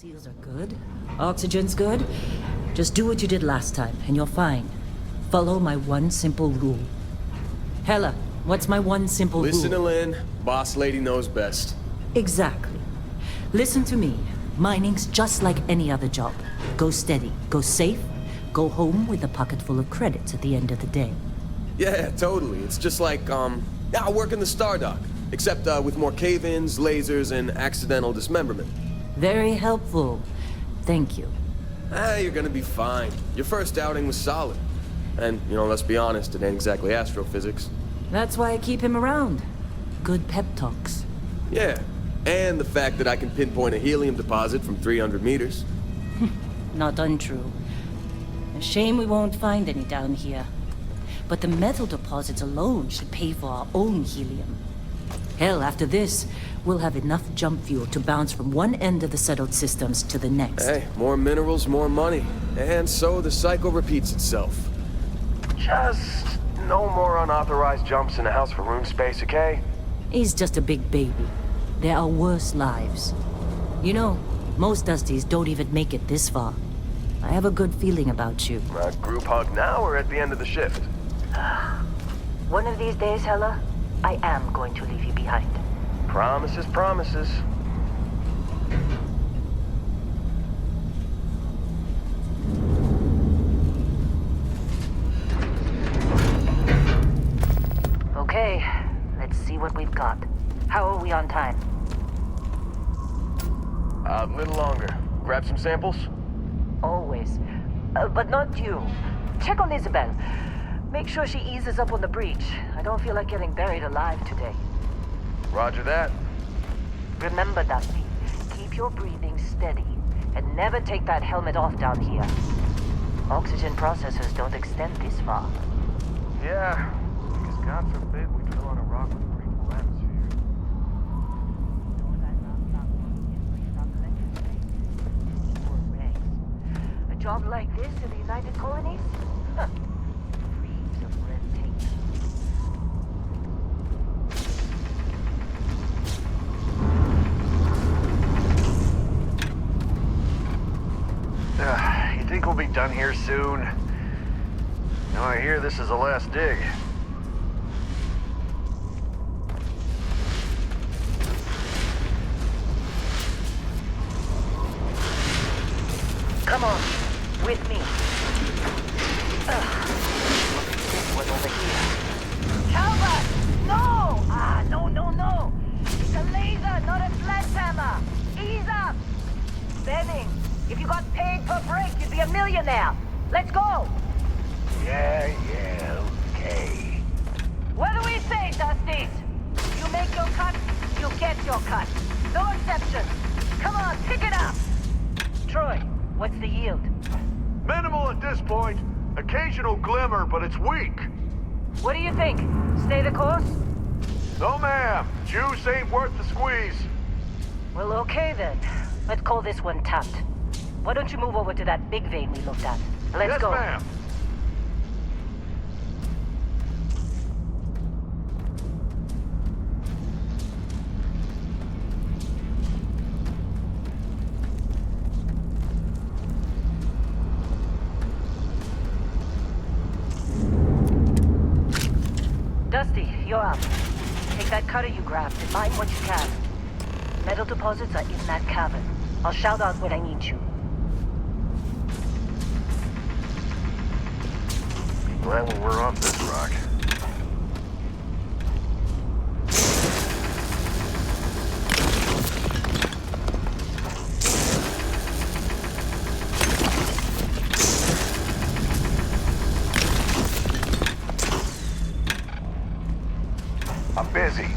Seals are good. Oxygen's good. Just do what you did last time, and you're fine. Follow my one simple rule. Hella, what's my one simple rule? Listen to Lynn. Boss lady knows best. Exactly. Listen to me. Mining's just like any other job. Go steady, go safe, go home with a pocket full of credits at the end of the day. Yeah, totally. It's just like, I work in the Star Dock. Except, with more cave-ins, lasers, and accidental dismemberment. Very helpful. Thank you. You're gonna be fine. Your first outing was solid. And, let's be honest, it ain't exactly astrophysics. That's why I keep him around. Good pep talks. Yeah, and the fact that I can pinpoint a helium deposit from 300 meters. Not untrue. A shame we won't find any down here. But the metal deposits alone should pay for our own helium. Hell, after this, we'll have enough jump fuel to bounce from one end of the settled systems to the next. Hey, more minerals, more money. And so the cycle repeats itself. Just no more unauthorized jumps in the house for room space, okay? He's just a big baby. There are worse lives. You know, most Dusties don't even make it this far. I have a good feeling about you. A group hug now or at the end of the shift? One of these days, Hella, I am going to leave you behind. Promises, promises. Okay, let's see what we've got. How are we on time? A little longer. Grab some samples? Always. But not you. Check on Isabel. Make sure she eases up on the breach. I don't feel like getting buried alive today. Roger that. Remember, Dusty, keep your breathing steady and never take that helmet off down here. Oxygen processors don't extend this far. Yeah, because God forbid we drill on a rock with a breathable atmosphere. A job like this in the United Colonies? Huh. Reams of red tape. You think we'll be done here soon? Now I hear this is the last dig. Come on, with me. This one over here. Calvert! No! No. It's a laser, not a sledgehammer. Ease up. Benning, if you got paid per break, you'd be a millionaire. Let's go. Yeah, okay. What do we say, Dusties? You make your cut, you get your cut. No exceptions. Come on, pick it up. Troy, what's the yield? Minimal at this point. Occasional glimmer, but it's weak. What do you think? Stay the course? No, ma'am. Juice ain't worth the squeeze. Well, okay then. Let's call this one tapped. Why don't you move over to that big vein we looked at? Let's go. Yes, ma'am. Dusty, you're up. Take that cutter you grabbed and mine what you can. Metal deposits are in that cavern. I'll shout out when I need you. Be glad when we're off this rock. I'm busy.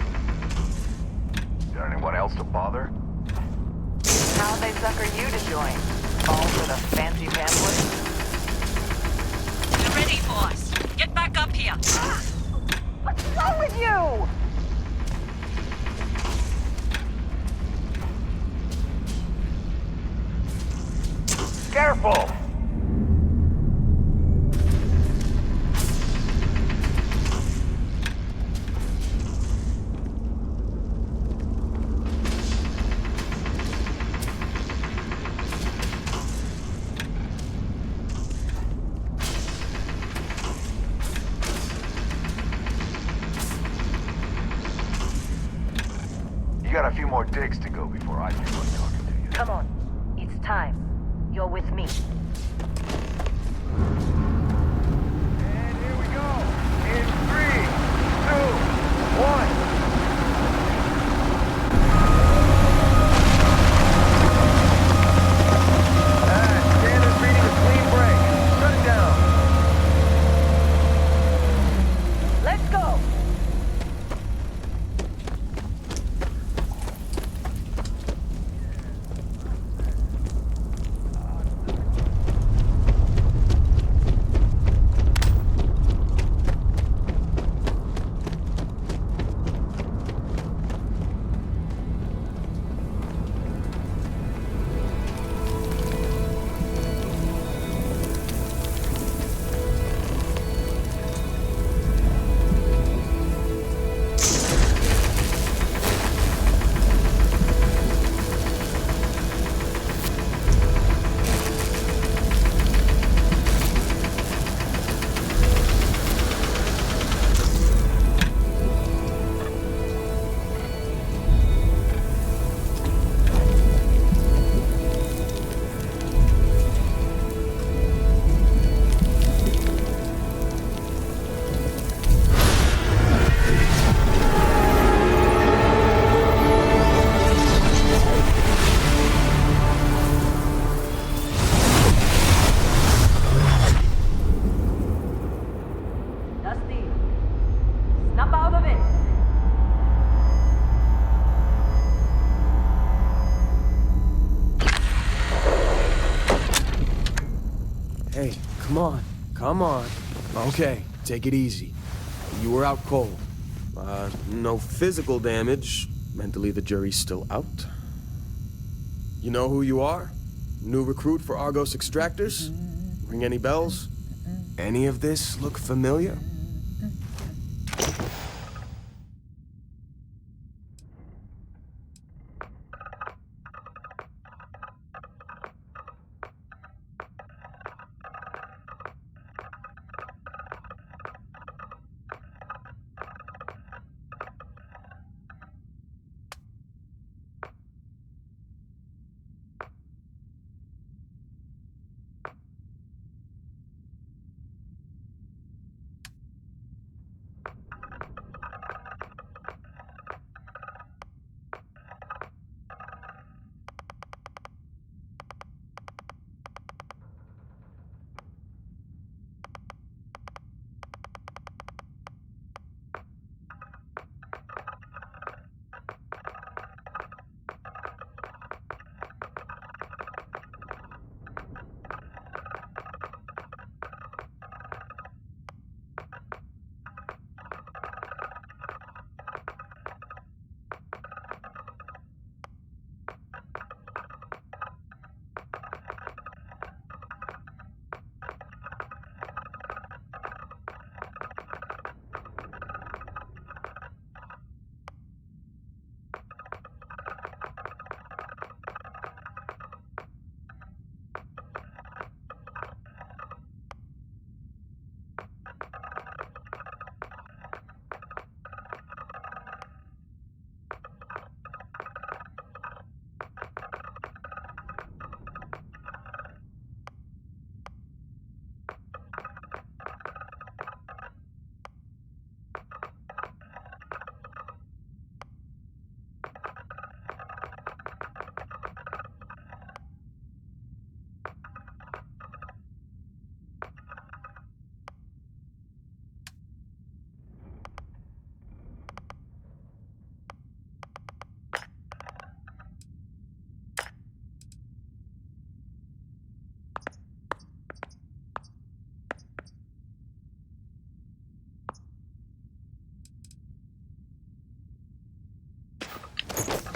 Got anyone else to bother? How'd they sucker you to join? Fall for the fancy pamphlet? You're ready, boss. Get back up here. What's wrong with you? Careful! few more digs to go before I feel like talking to you. Come on. It's time. You're with me. And here we go. In 3, 2, 1. Standard's reading a clean break. Shut it down. Let's go! Dusty, snap out of it! Hey, come on. Come on. Okay, take it easy. You were out cold. No physical damage. Mentally, the jury's still out. You know who you are? New recruit for Argos Extractors? Ring any bells? Any of this look familiar?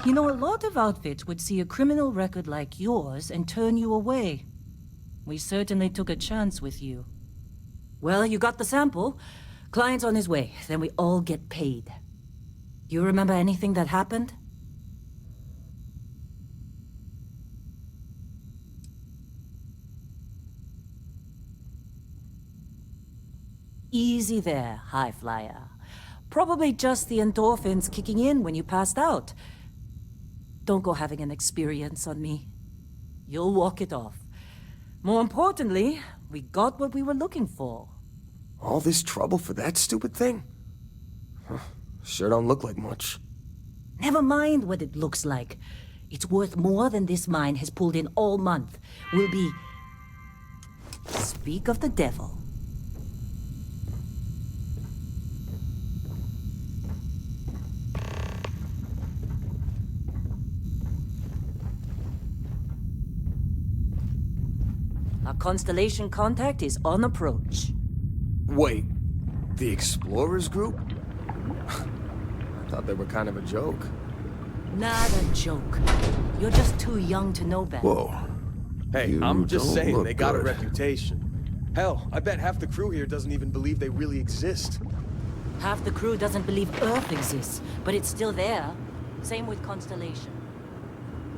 You know, a lot of outfits would see a criminal record like yours and turn you away. We certainly took a chance with you. Well, you got the sample. Client's on his way, then we all get paid. You remember anything that happened? Easy there, high flyer. Probably just the endorphins kicking in when you passed out. Don't go having an experience on me. You'll walk it off. More importantly, we got what we were looking for. All this trouble for that stupid thing? Huh, sure don't look like much. Never mind what it looks like. It's worth more than this mine has pulled in all month. Will be... Speak of the devil. Our constellation contact is on approach. Wait, the Explorers group? I thought they were kind of a joke. Not a joke. You're just too young to know better. Whoa. Hey, You I'm just don't saying look they got a good. reputation. Hell, I bet half the crew here doesn't even believe they really exist. Half the crew doesn't believe Earth exists, but it's still there. Same with Constellation.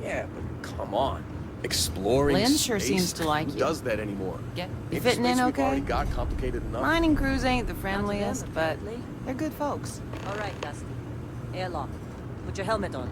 Yeah, but come on. Exploring Lynn sure space? seems to like Who you. does that anymore? You Ain't the fitting in space we've okay? already got complicated enough. Mining crews ain't the friendliest, them, but apparently. they're good folks. All right, Dusty. Airlock. Put your helmet on.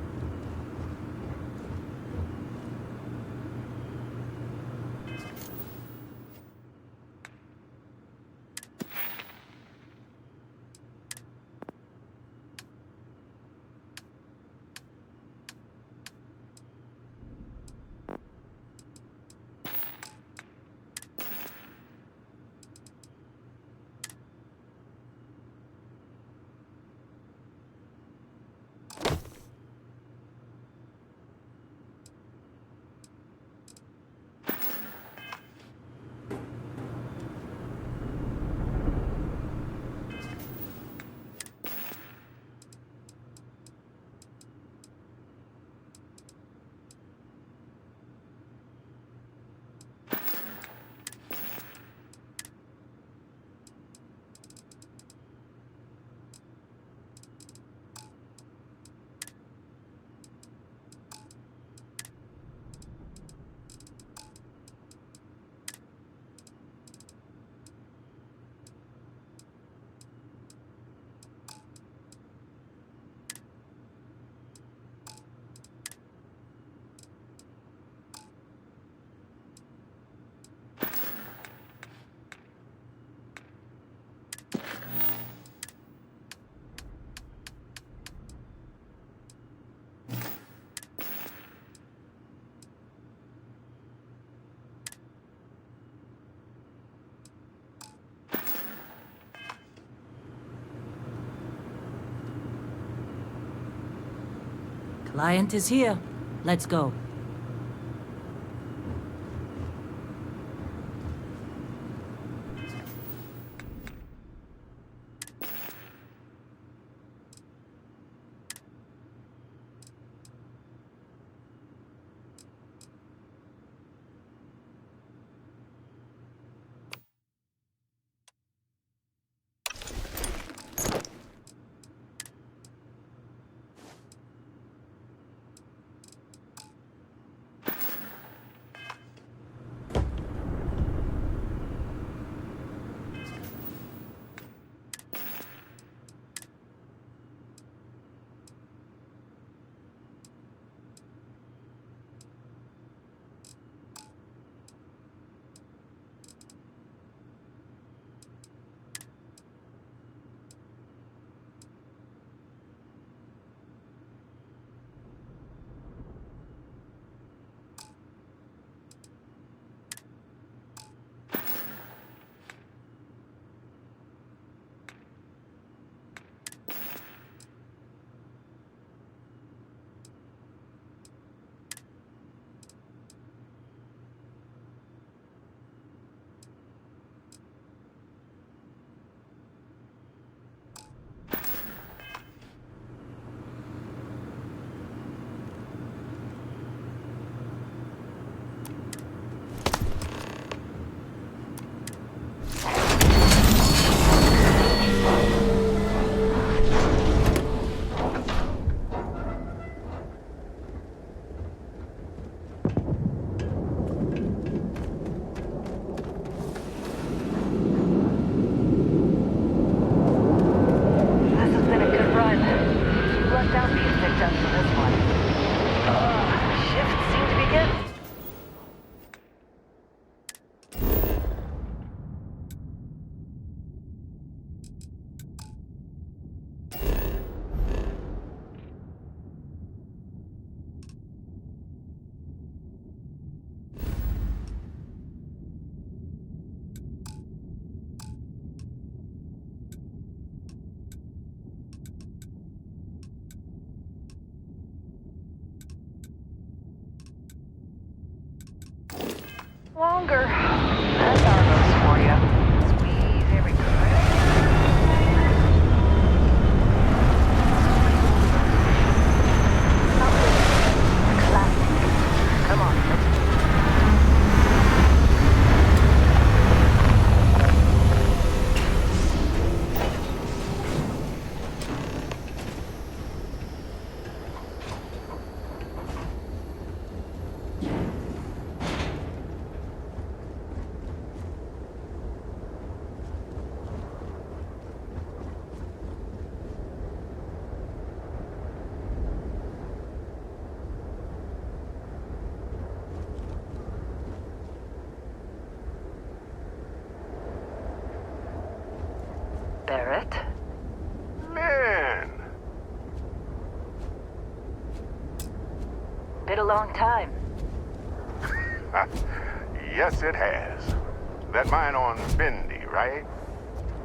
Client is here. Let's go. Longer. That's Argos for you. Squeeze every credit. Classic. Come on, let's do it. Barrett? Man! Been a long time. Yes, it has. That mine on Bendy, right?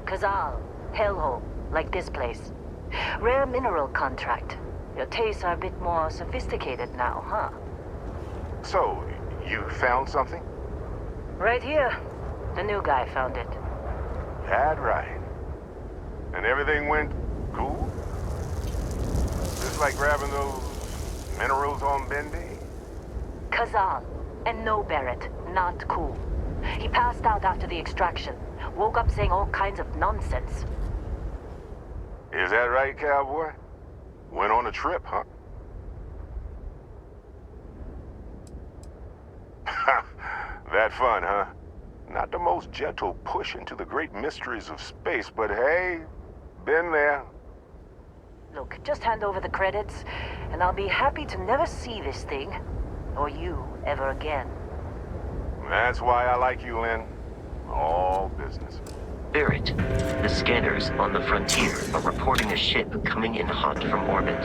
Kazal, hellhole, like this place. Rare mineral contract. Your tastes are a bit more sophisticated now, huh? So, you found something? Right here. The new guy found it. That right. And everything went cool? Just like grabbing those minerals on Bendy? Kazal. And no Barrett. Not cool. He passed out after the extraction. Woke up saying all kinds of nonsense. Is that right, cowboy? Went on a trip, huh? That fun, huh? Not the most gentle push into the great mysteries of space, but hey, been there. Look, just hand over the credits, and I'll be happy to never see this thing, or you, ever again. That's why I like you, Lynn. All business. Barrett, the scanners on the frontier are reporting a ship coming in hot from orbit.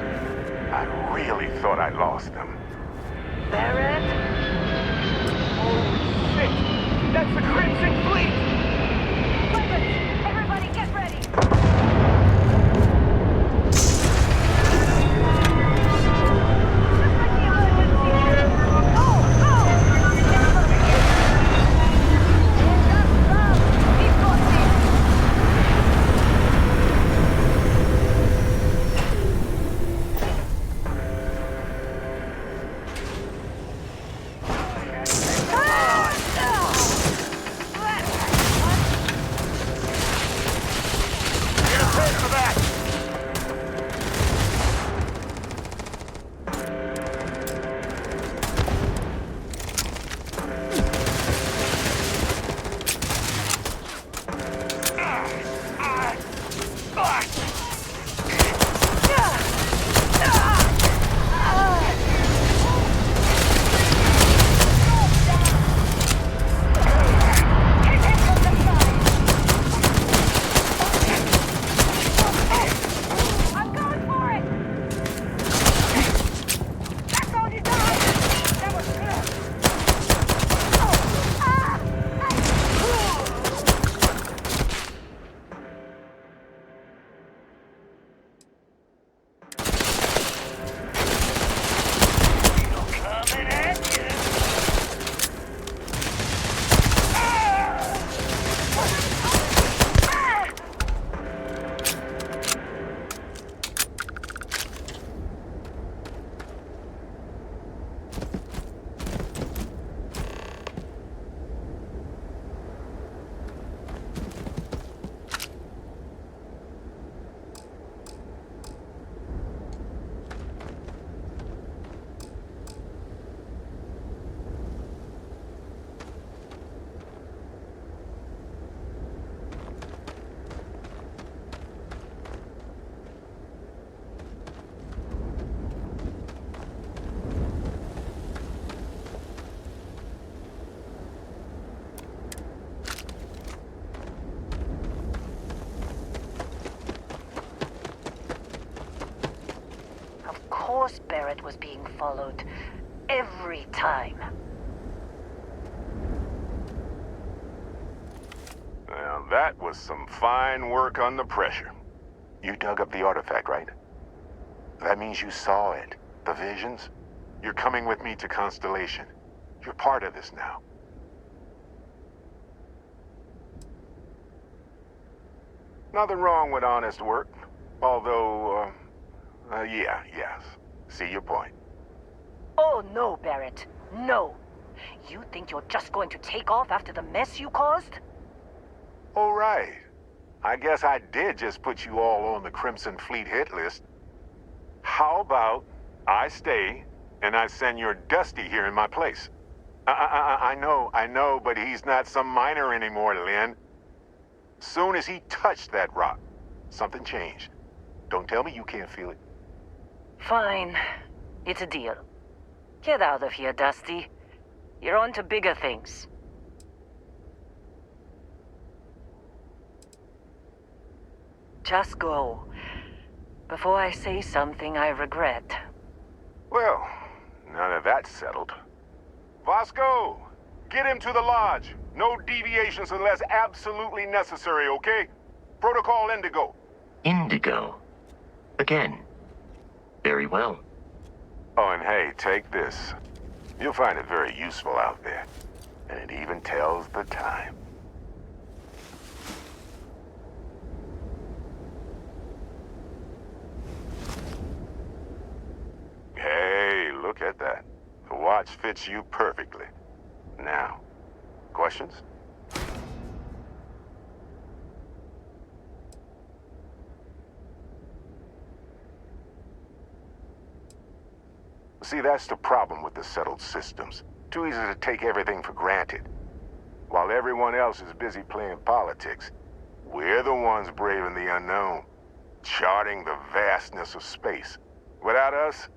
I really thought I lost them. Barrett? Oh, shit! That's the Crimson Fleet! Weapons! Everybody get ready! Of course Barrett was being followed. Every time. Now, that was some fine work under pressure. You dug up the artifact, right? That means you saw it. The visions? You're coming with me to Constellation. You're part of this now. Nothing wrong with honest work. Although, yes. See your point. Oh, no, Barrett. No. You think you're just going to take off after the mess you caused? All right. I guess I did just put you all on the Crimson Fleet hit list. How about I stay and I send your Dusty here in my place? I know, but he's not some miner anymore, Lynn. Soon as he touched that rock, something changed. Don't tell me you can't feel it. Fine. It's a deal. Get out of here, Dusty. You're on to bigger things. Just go. Before I say something I regret. Well, none of that's settled. Vasco, get him to the lodge. No deviations unless absolutely necessary, okay? Protocol Indigo. Indigo. Again. Very well. Oh, and hey, take this. You'll find it very useful out there. And it even tells the time. Hey, look at that. The watch fits you perfectly. Now, questions? See, that's the problem with the settled systems. Too easy to take everything for granted. While everyone else is busy playing politics, we're the ones braving the unknown, charting the vastness of space. Without us,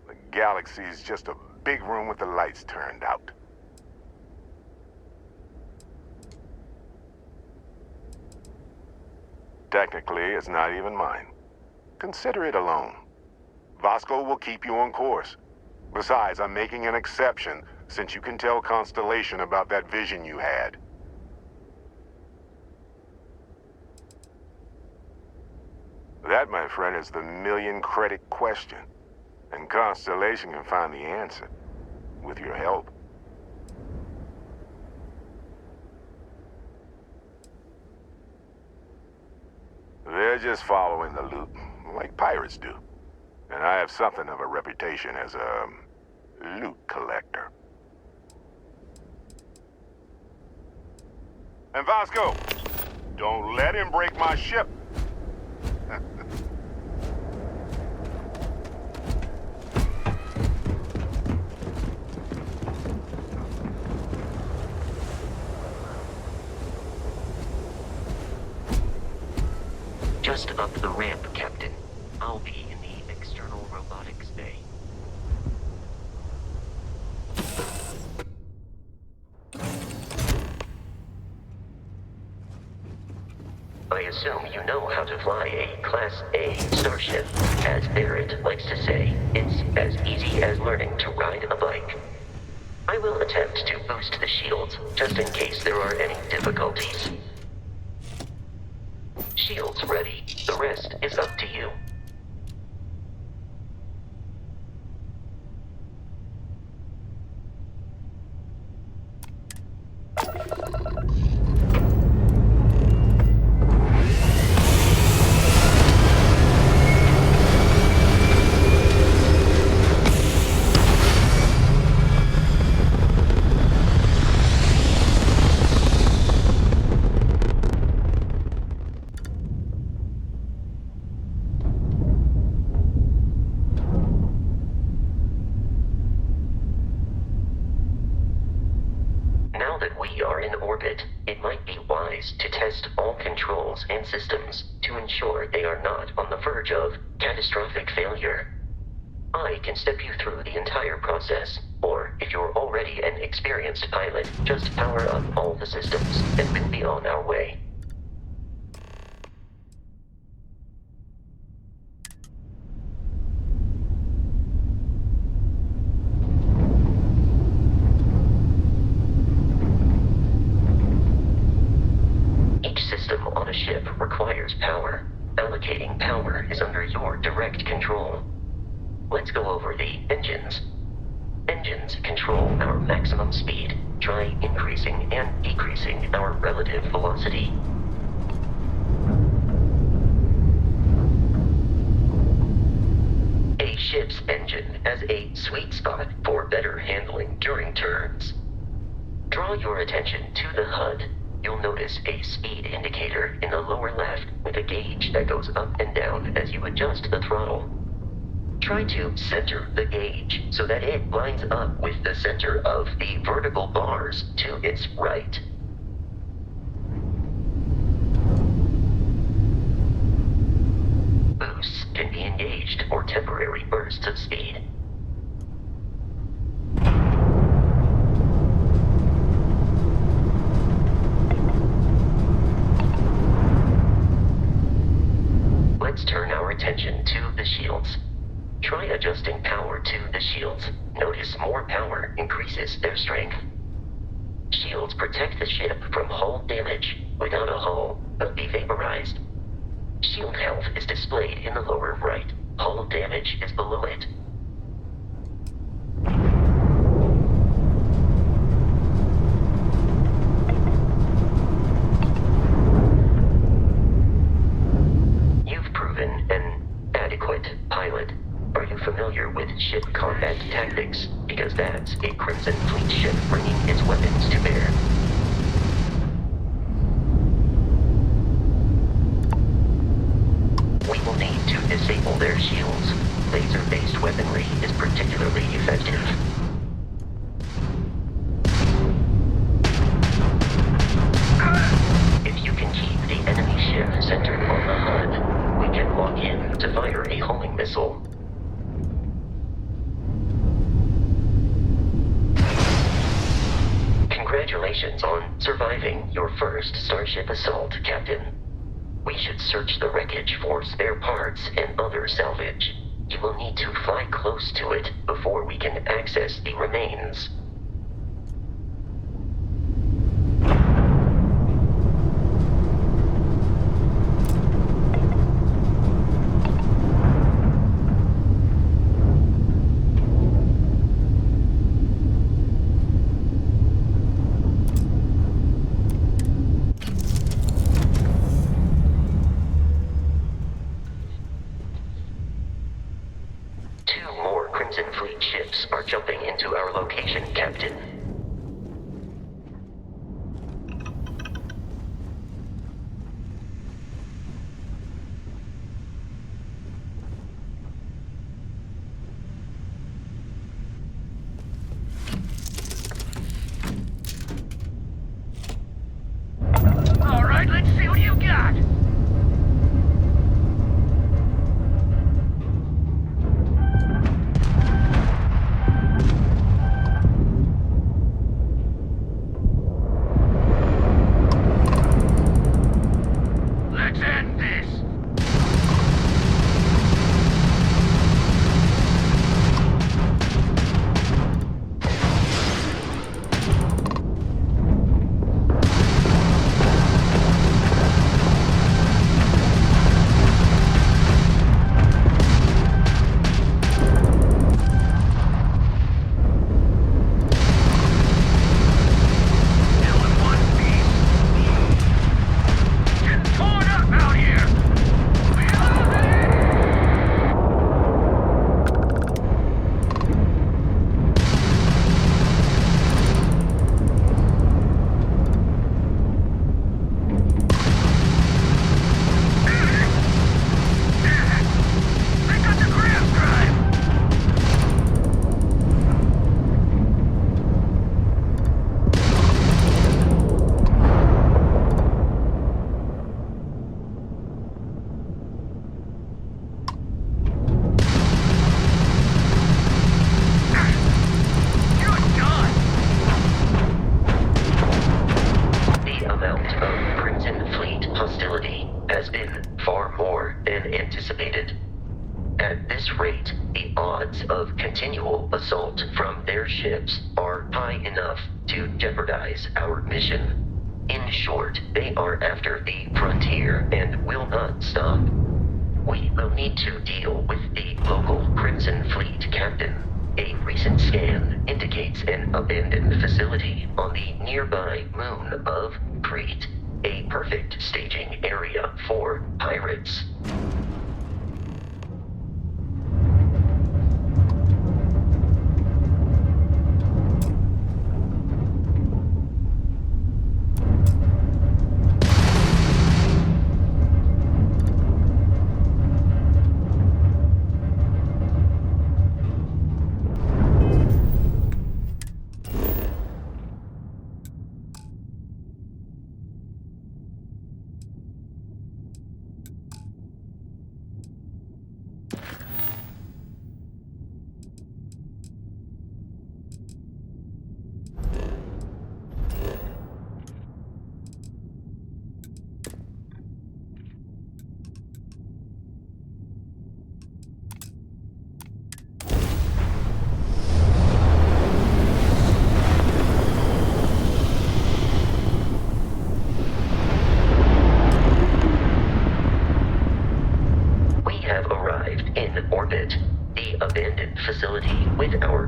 the galaxy's just a big room with the lights turned out. Technically, it's not even mine. Consider it a loan. Vasco will keep you on course. Besides, I'm making an exception since you can tell Constellation about that vision you had. That, my friend, is the million-credit question. And Constellation can find the answer. With your help. They're just following the loot, like pirates do. And I have something of a reputation as a loot collector. And Vasco, don't let him break my ship. Just up the ramp, Captain. I'll be in the external robotics bay. I assume you know how to fly a Class A starship. As Barrett likes to say, it's as easy as learning to ride a bike. I will attempt to boost the shields, just in case there are any difficulties. Shields ready. The rest is up to you. Now that we are in orbit, it might be wise to test all controls and systems to ensure they are not on the verge of catastrophic failure. I can step you through the entire process, or if you're already an experienced pilot, just power up all the systems and we'll be on our way. System on a ship requires power. Allocating power is under your direct control. Let's go over the engines. Engines control our maximum speed. Try increasing and decreasing our relative velocity. ship's engine as a sweet spot for better handling during turns. Draw your attention to the HUD. You'll notice a speed indicator in the lower left with a gauge that goes up and down as you adjust the throttle. Try to center the gauge so that it lines up with the center of the vertical bars to its right. Boosts can be engaged for temporary bursts of speed. Let's turn our attention to the shields. Try adjusting power to the shields. Notice more power increases their strength. Shields protect the ship from hull damage. Without a hull, they'll be vaporized. Shield health is displayed in the lower right. Hull damage is below it. You've proven an adequate pilot. Are you familiar with ship combat tactics? Because that's a Crimson Fleet ship bringing its weapons to bear. We will need to disable their shields. Laser-based weaponry is particularly effective. If you can keep the enemy ship centered on the HUD, we can lock in to fire a homing missile. Congratulations on surviving your first Starship assault, Captain. We should search the wreckage for spare parts and other salvage. You will need to fly close to it before we can access the remains. Crimson Fleet ships are jumping into our location, Captain. All right, let's see what you got. At this rate, the odds of continual assault from their ships are high enough to jeopardize our mission. In short, they are after the frontier and will not stop. We will need to deal with the local Crimson Fleet captain. A recent scan indicates an abandoned facility on the nearby moon of Crete, a perfect staging area for pirates.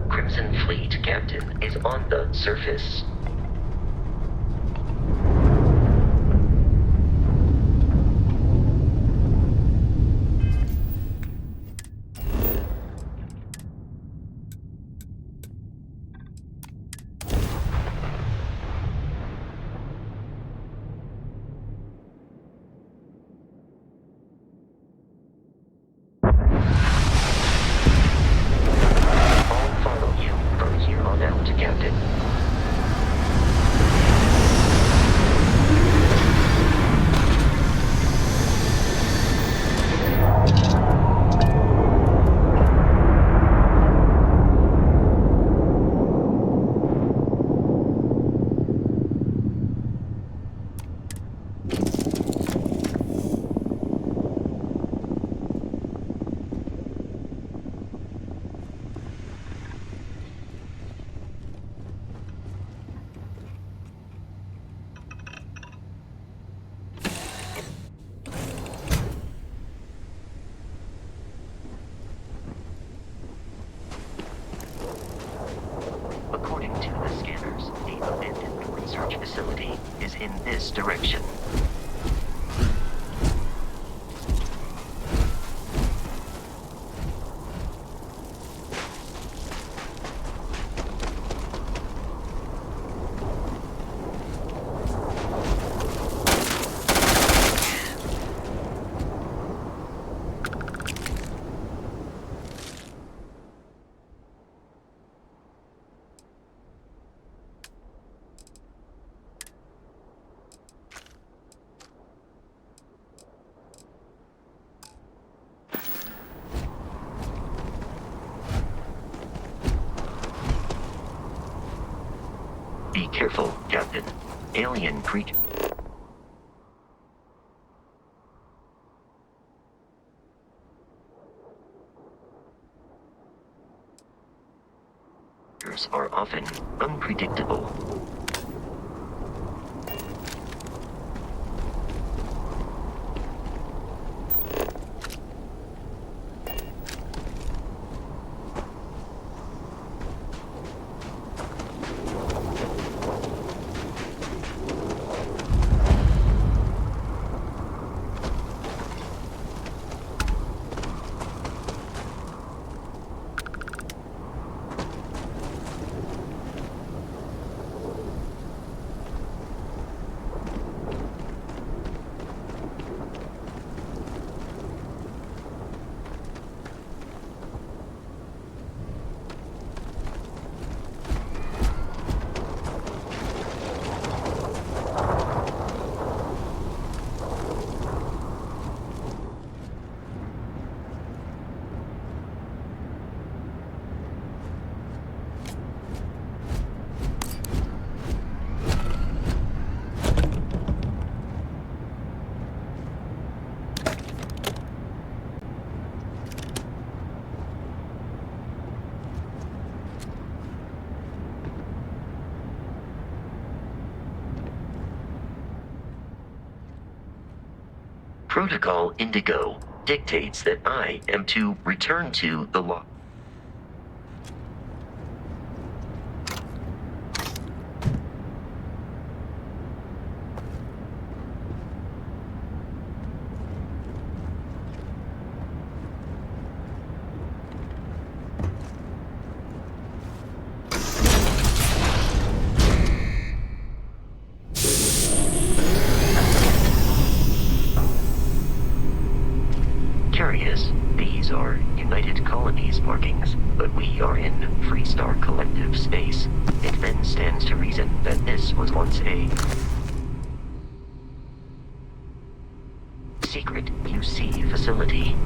Crimson Fleet captain is on the surface. I'll follow you from here on out, Captain. According to the scanners, the abandoned research facility is in this direction. Be careful, Captain. Alien creatures are often unpredictable. Protocol Indigo dictates that I am to return to the law. Curious, these are United Colonies markings, but we are in Freestar Collective space. It then stands to reason that this was once a secret UC facility.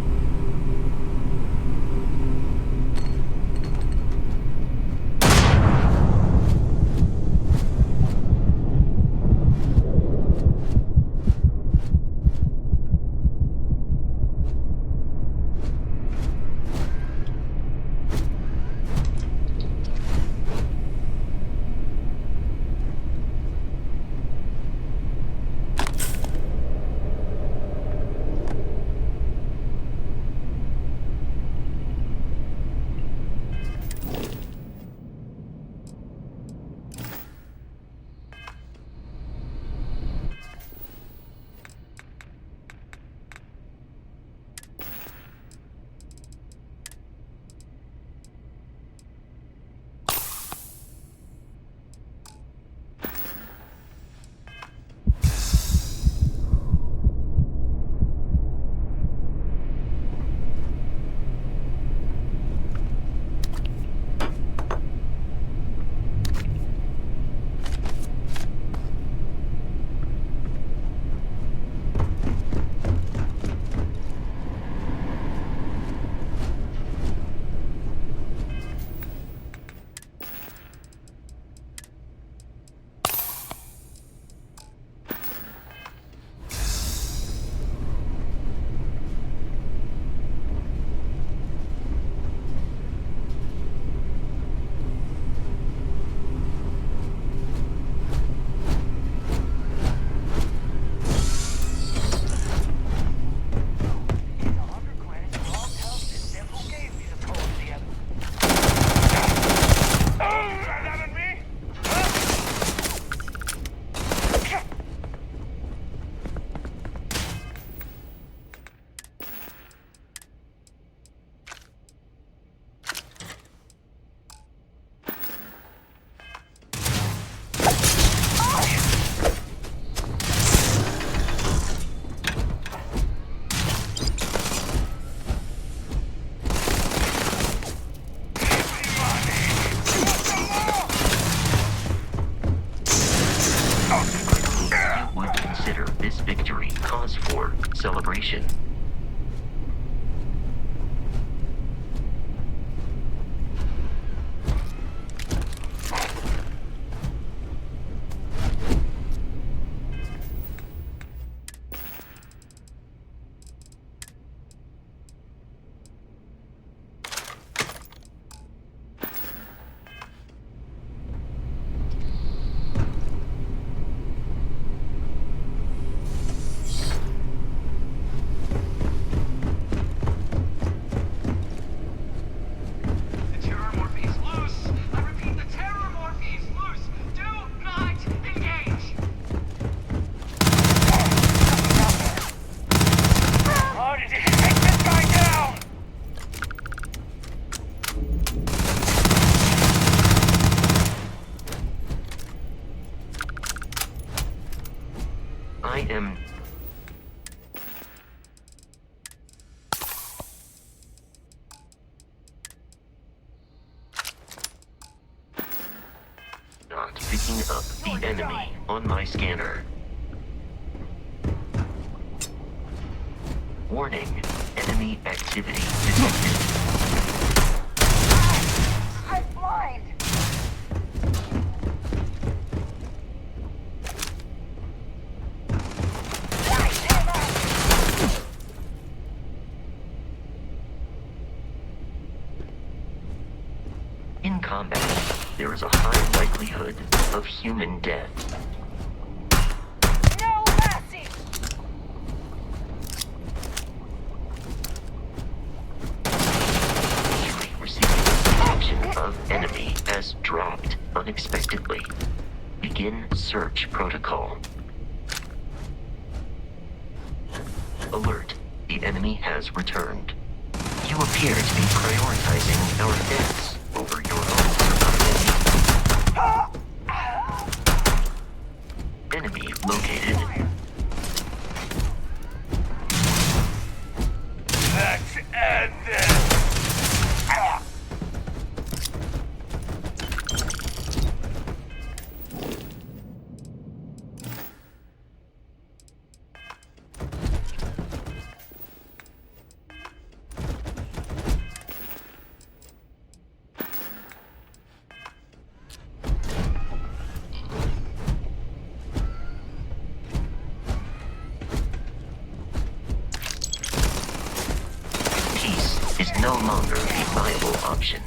victory cause for celebration. I am not picking up the enemy on my scanner. Warning, enemy activity detected. I'm blind! In combat, there is a high likelihood of human death. No mercy! Receiving detection of enemy has dropped unexpectedly. Begin search protocol. Alert. The enemy has returned. You appear to be prioritizing our deaths over your own survival. Enemy located. Let's end this! Peace is no longer a viable option.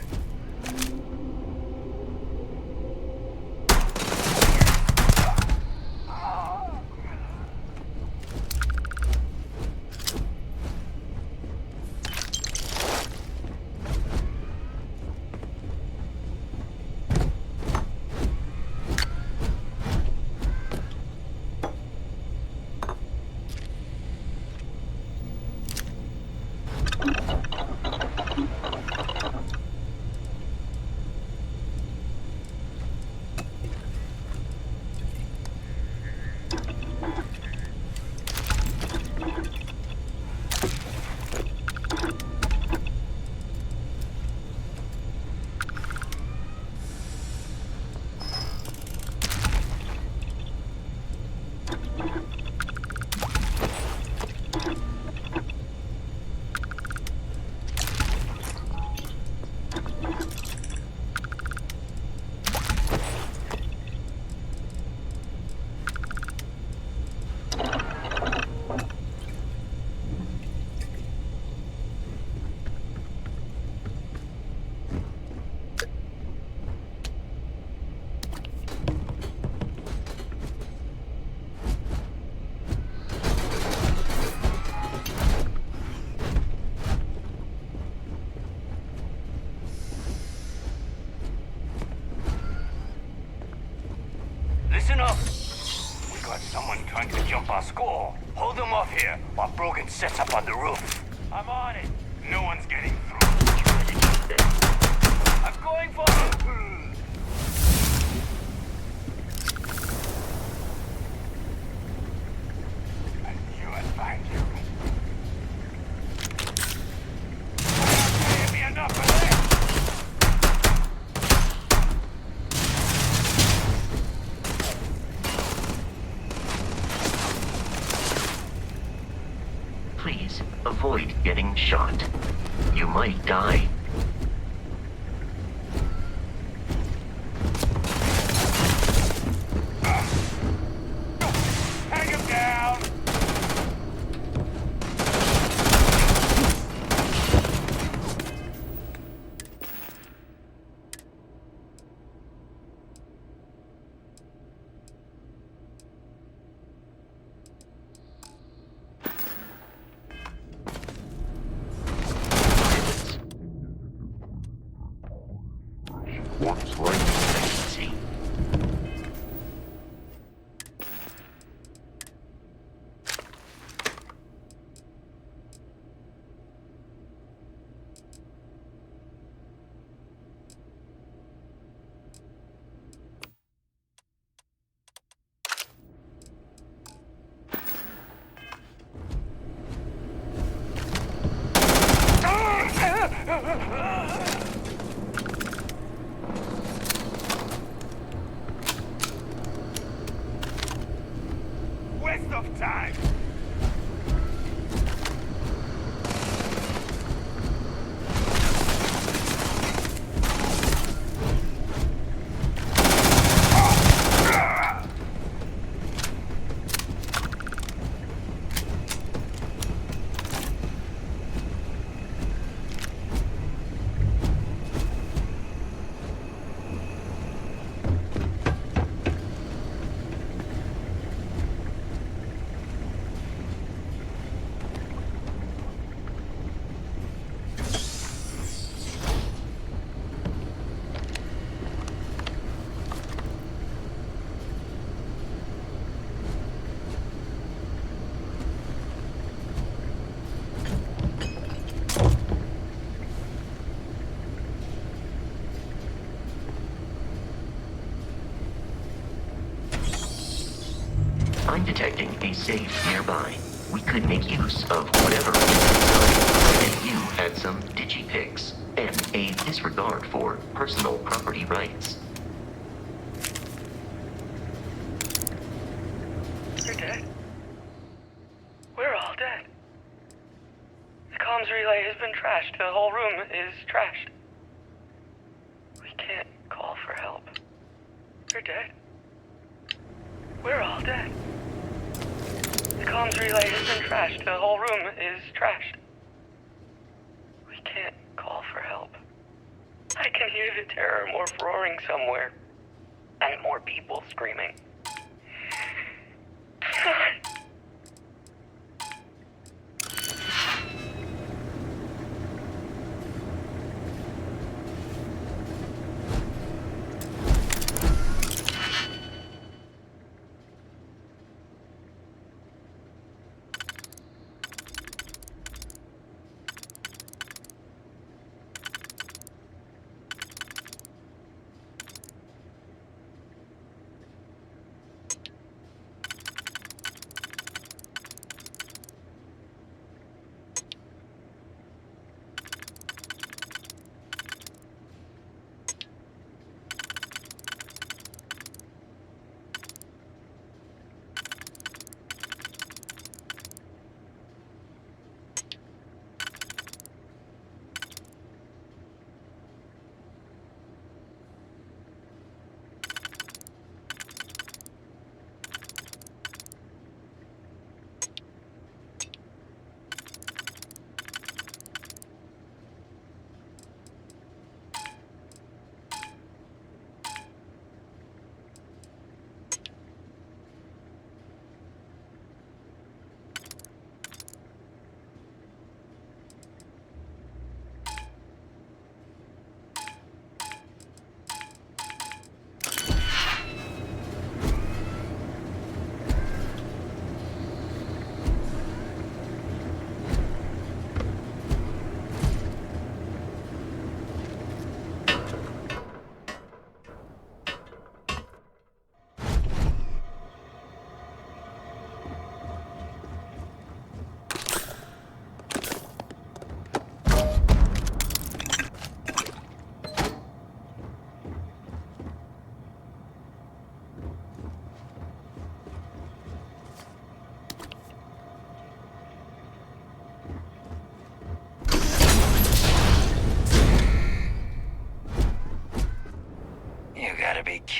Listen up! We got someone trying to jump our score. Hold them off here while Brogan sets up on the roof. I'm on it. No one's getting through. I'm going for him! I knew I'd find you. Give me enough of this! avoid getting shot. You might die. Hang him down! Warps life expectancy. Waste of time! I'm detecting a safe nearby. We could make use of whatever is inside. And you had some digipics and a disregard for personal property rights. You're dead. We're all dead. The comms relay has been trashed. The whole room is trashed. We can't call for help. You're dead. We're all dead. The comms relay has been trashed. The whole room is trashed. We can't call for help. I can hear the terror morph roaring somewhere. And more people screaming.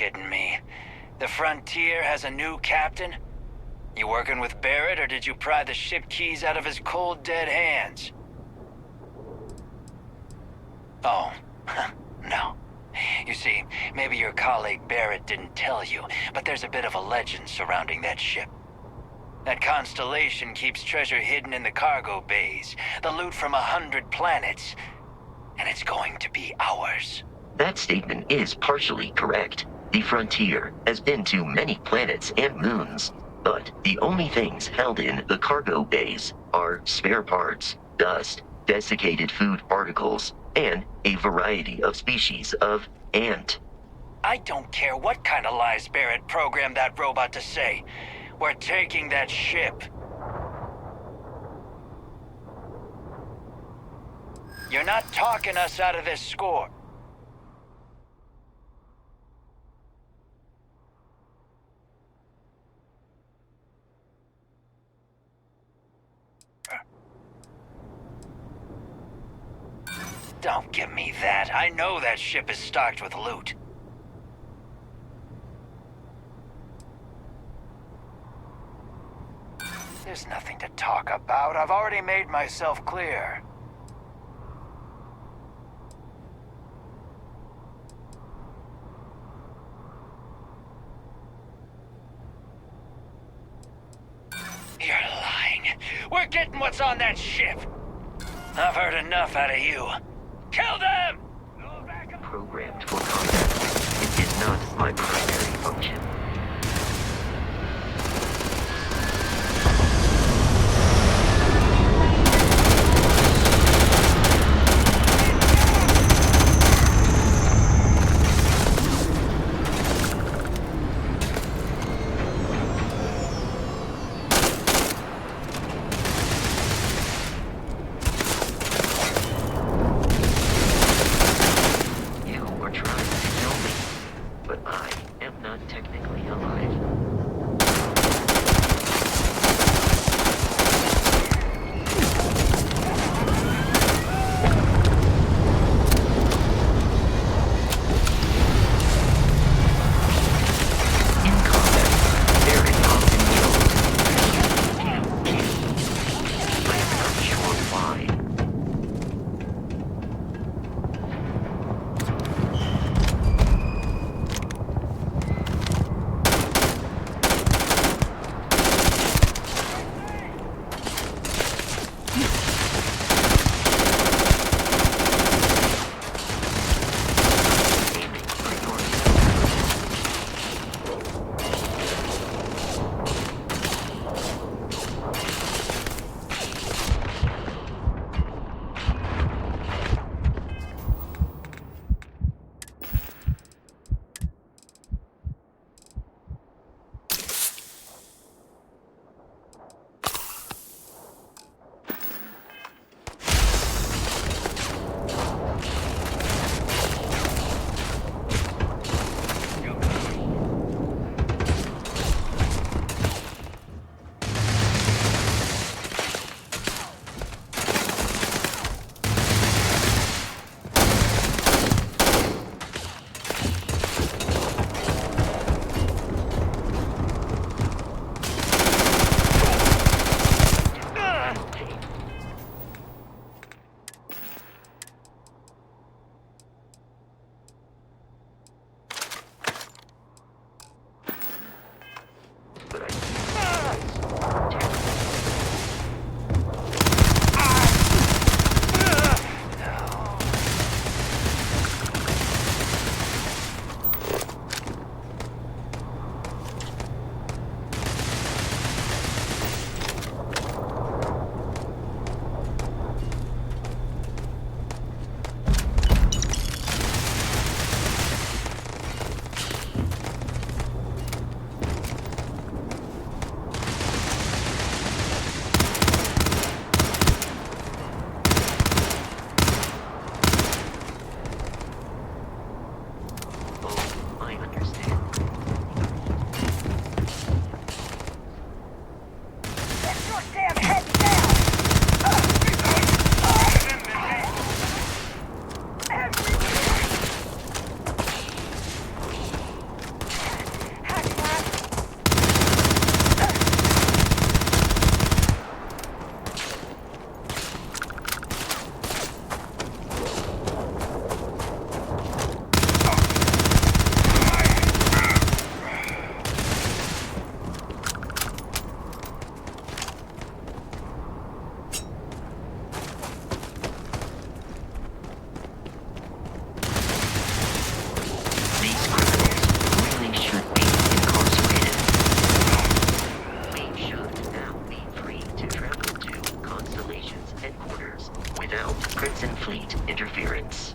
kidding me? The Frontier has a new captain? You working with Barrett, or did you pry the ship keys out of his cold, dead hands? Oh, no. You see, maybe your colleague Barrett didn't tell you, but there's a bit of a legend surrounding that ship. That constellation keeps treasure hidden in the cargo bays, the loot from 100 planets, and it's going to be ours. That statement is partially correct. The Frontier has been to many planets and moons, but the only things held in the cargo bays are spare parts, dust, desiccated food particles, and a variety of species of ant. I don't care what kind of lies Barrett programmed that robot to say. We're taking that ship. You're not talking us out of this score. Don't give me that. I know that ship is stocked with loot. There's nothing to talk about. I've already made myself clear. You're lying. We're getting what's on that ship. I've heard enough out of you. Kill them! Programmed for combat. It is not my primary function. You are trying to kill me, but I am not technically fleet interference.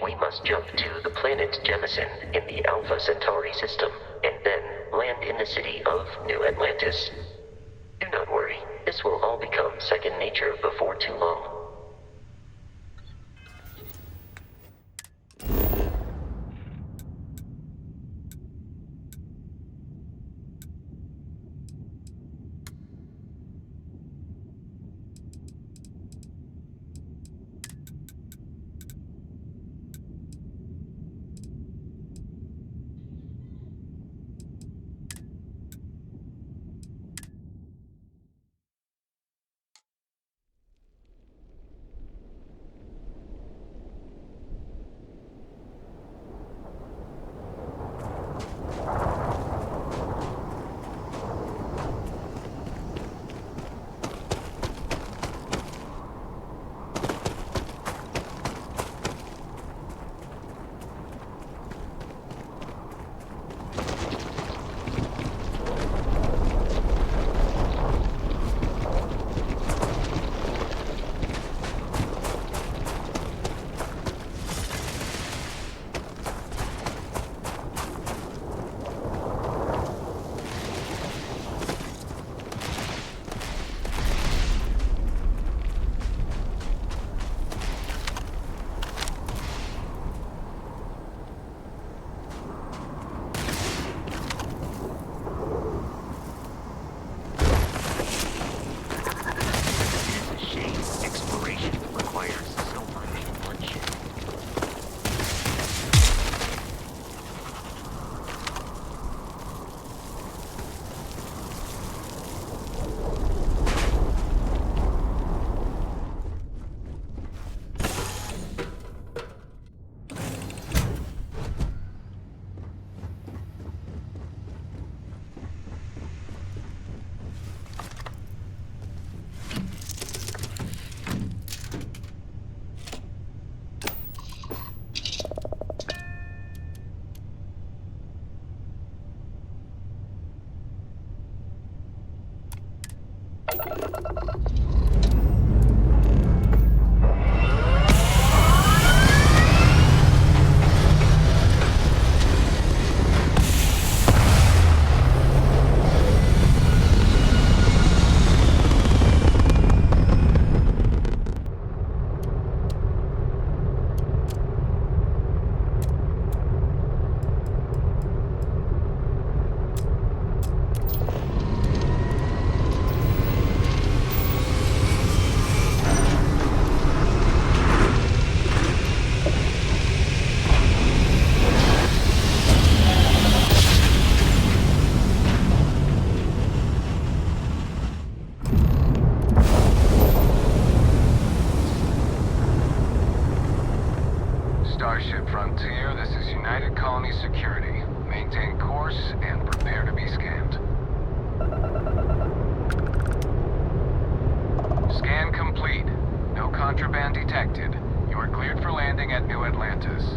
We must jump to the planet Jemison in the Alpha Centauri system, and then land in the city of New Atlantis. Do not worry, this will all become second nature before too long. Starship Frontier, this is United Colony Security. Maintain course and prepare to be scanned. Scan complete. No contraband detected. You are cleared for landing at New Atlantis.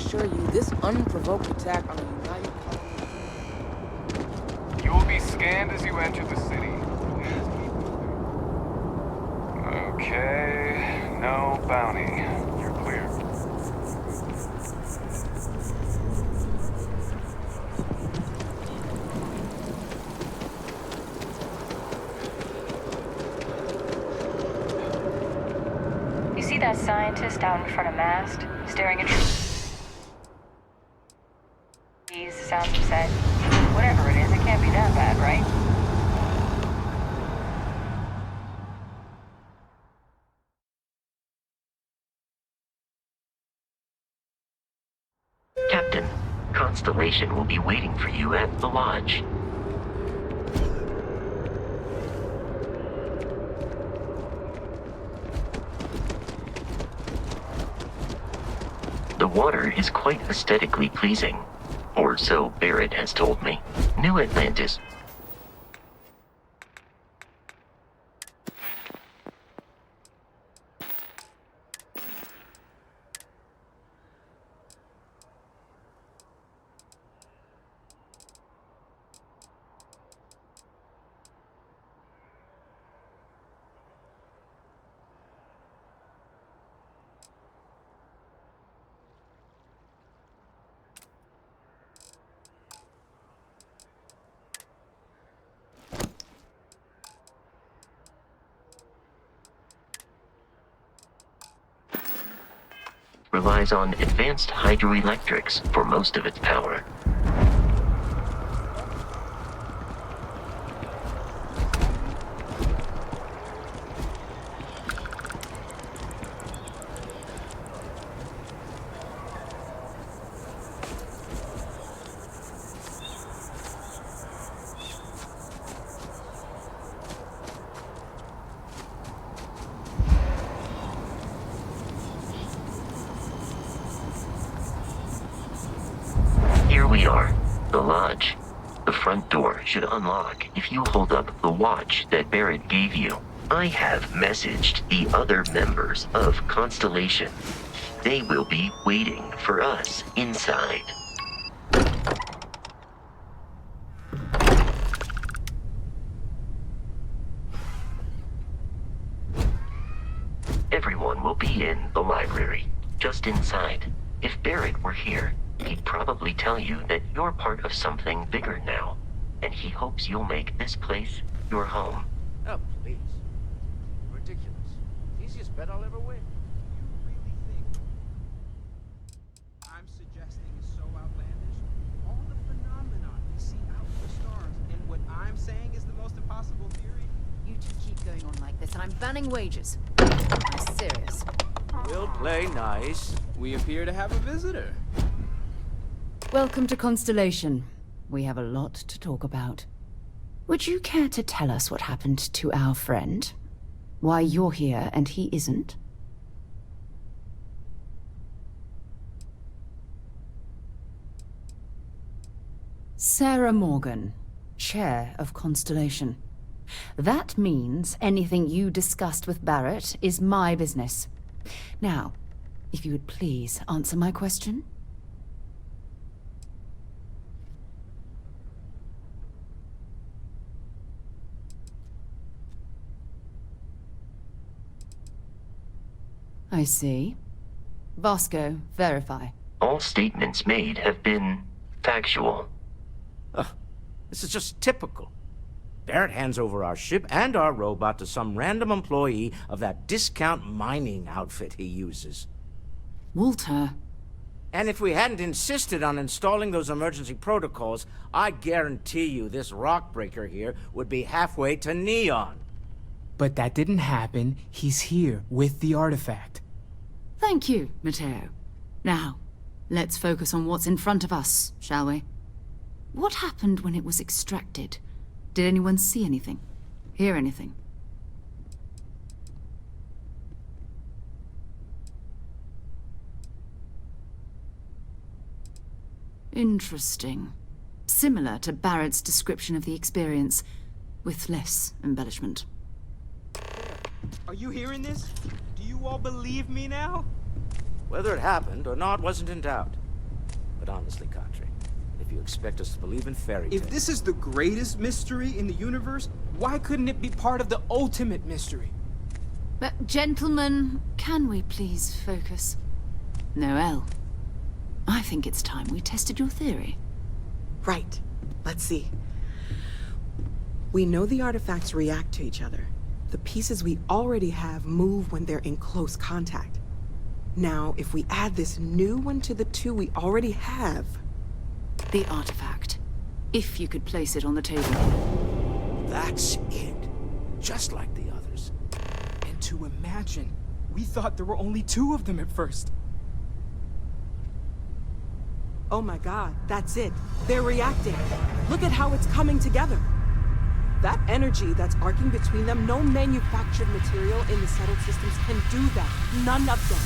assure you, this unprovoked attack on a United colony... You will be scanned as you enter the city. Okay, no bounty. You're clear. You see that scientist out in front of mast, staring at trees, sounds upset? Whatever it is, it can't be that bad, right? Captain, Constellation will be waiting for you at the lodge. The water is quite aesthetically pleasing. Or so Barrett has told me. New Atlantis. Relies on advanced hydroelectrics for most of its power. Here we are, the lodge. The front door should unlock if you hold up the watch that Barrett gave you. I have messaged the other members of Constellation. They will be waiting for us inside. Everyone will be in the library, just inside. If Barrett were here, he'd probably tell you that you're part of something bigger now, and he hopes you'll make this place your home. Oh, please. Ridiculous. Easiest bet I'll ever win. You really think I'm suggesting is so outlandish? All the phenomenon we see out in the stars, and what I'm saying is the most impossible theory? You two keep going on like this, and I'm banning wages. I'm serious. We'll play nice. We appear to have a visitor. Welcome to Constellation. We have a lot to talk about. Would you care to tell us what happened to our friend? Why you're here and he isn't? Sarah Morgan, Chair of Constellation. That means anything you discussed with Barrett is my business. Now, if you would please answer my question. I see. Vasco, verify. All statements made have been factual. This is just typical. Barrett hands over our ship and our robot to some random employee of that discount mining outfit he uses. Walter. And if we hadn't insisted on installing those emergency protocols, I guarantee you this rock breaker here would be halfway to Neon. But that didn't happen. He's here with the artifact. Thank you, Matteo. Now, let's focus on what's in front of us, shall we? What happened when it was extracted? Did anyone see anything? Hear anything? Interesting. Similar to Barrett's description of the experience, with less embellishment. Are you hearing this? Do you all believe me now? Whether it happened or not wasn't in doubt. But honestly, Katri, if you expect us to believe in fairy tales... If this is the greatest mystery in the universe, why couldn't it be part of the ultimate mystery? But, gentlemen, can we please focus? Noel, I think it's time we tested your theory. Right. Let's see. We know the artifacts react to each other. The pieces we already have move when they're in close contact. Now, if we add this new one to the two we already have... The artifact. If you could place it on the table. That's it. Just like the others. And to imagine, we thought there were only 2 of them at first. Oh my god, that's it. They're reacting. Look at how it's coming together. That energy that's arcing between them, no manufactured material in the settled systems can do that. None of them.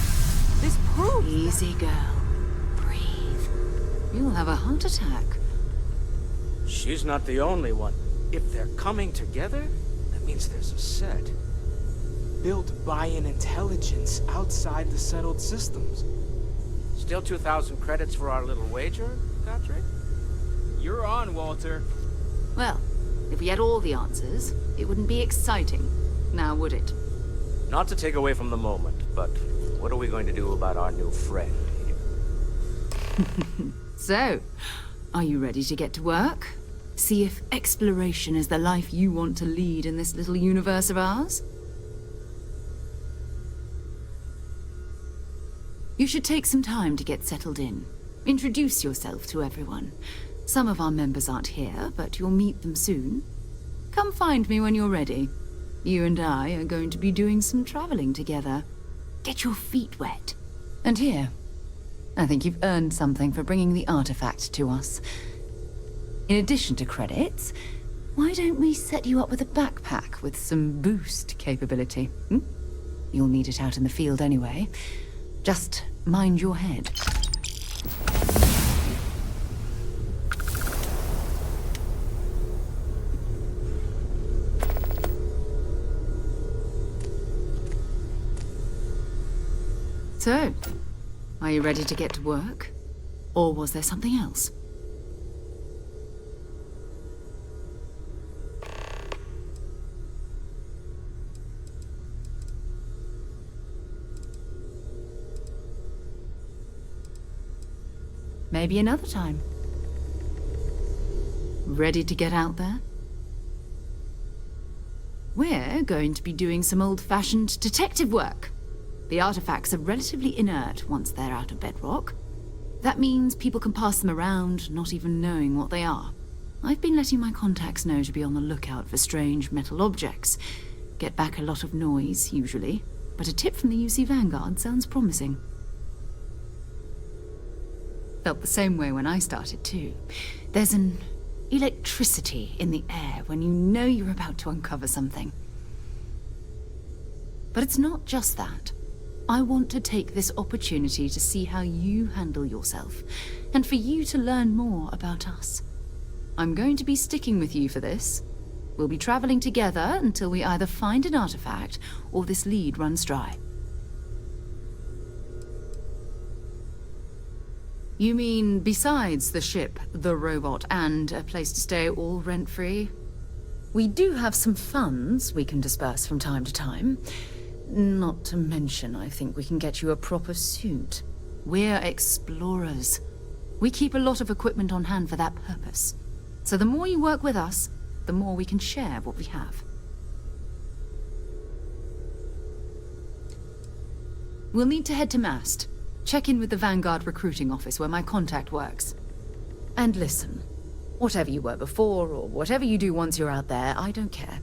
This proves... Easy, girl. Breathe. You'll have a heart attack. She's not the only one. If they're coming together, that means there's a set. Built by an intelligence outside the settled systems. Still 2,000 credits for our little wager, Katri? You're on, Walter. Well, if we had all the answers, it wouldn't be exciting, now would it? Not to take away from the moment, but what are we going to do about our new friend here? So, are you ready to get to work? See if exploration is the life you want to lead in this little universe of ours? You should take some time to get settled in. Introduce yourself to everyone. Some of our members aren't here, but you'll meet them soon. Come find me when you're ready. You and I are going to be doing some traveling together. Get your feet wet. And here, I think you've earned something for bringing the artifact to us. In addition to credits, why don't we set you up with a backpack with some boost capability? You'll need it out in the field anyway. Just mind your head. So, are you ready to get to work? Or was there something else? Maybe another time. Ready to get out there? We're going to be doing some old-fashioned detective work. The artifacts are relatively inert once they're out of bedrock. That means people can pass them around, not even knowing what they are. I've been letting my contacts know to be on the lookout for strange metal objects. Get back a lot of noise, usually, but a tip from the UC Vanguard sounds promising. Felt the same way when I started, too. There's an electricity in the air when you know you're about to uncover something. But it's not just that. I want to take this opportunity to see how you handle yourself, and for you to learn more about us. I'm going to be sticking with you for this. We'll be traveling together until we either find an artifact or this lead runs dry. You mean besides the ship, the robot, and a place to stay all rent-free? We do have some funds we can disperse from time to time. Not to mention, I think we can get you a proper suit. We're explorers. We keep a lot of equipment on hand for that purpose. So the more you work with us, the more we can share what we have. We'll need to head to Mast. Check in with the Vanguard recruiting office where my contact works. And listen, whatever you were before, or whatever you do once you're out there, I don't care.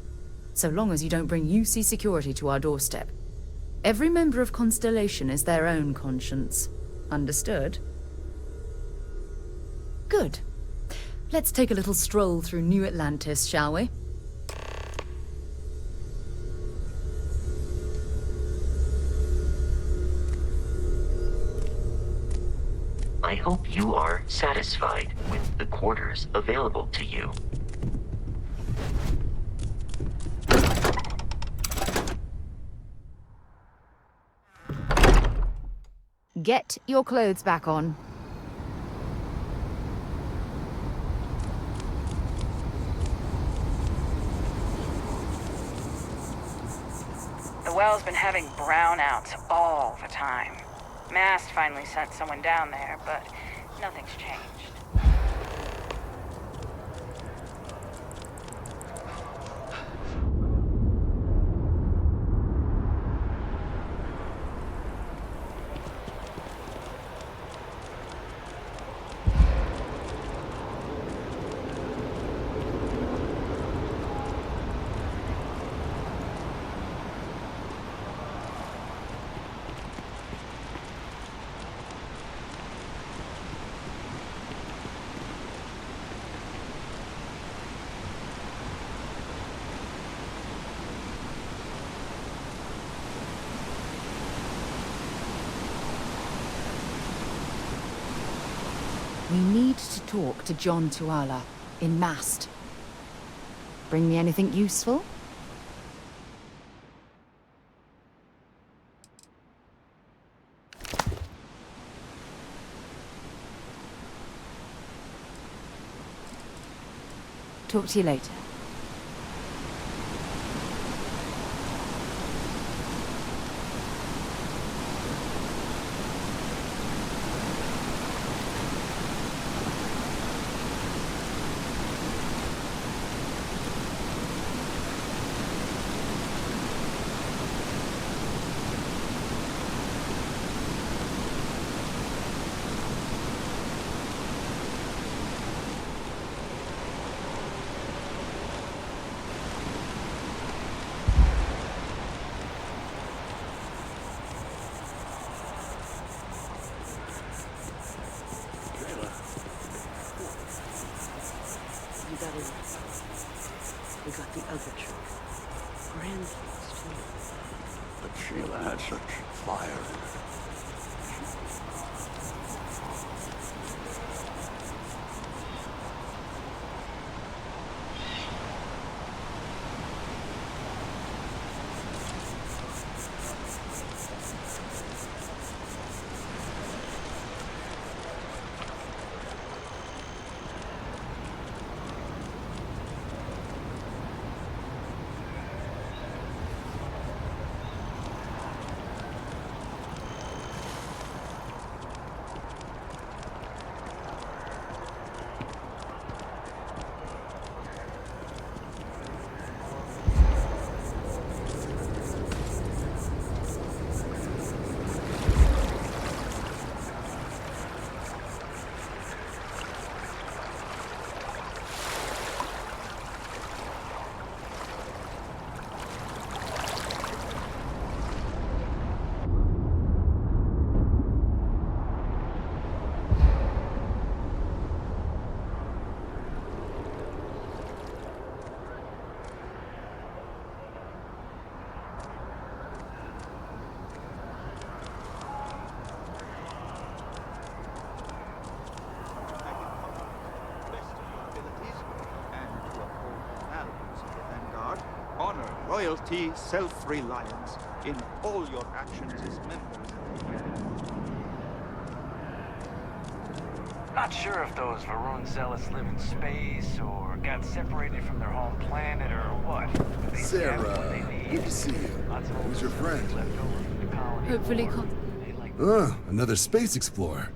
So long as you don't bring UC security to our doorstep. Every member of Constellation is their own conscience. Understood? Good. Let's take a little stroll through New Atlantis, shall we? I hope you are satisfied with the quarters available to you. Get your clothes back on. been having brownouts all the time. Mast finally sent someone down there, but nothing's changed. We need to talk to John Tuala in Mast. Bring me anything useful? Talk to you later. We got the other truth. Grand things, too. But Sheila had such fire in her. Loyalty, self-reliance. In all your actions as members. Not sure if those Varun zealots live in space or got separated from their home planet or what. But they Sarah, have what they need. good to see you. Who's your friend? Hopefully Another space explorer.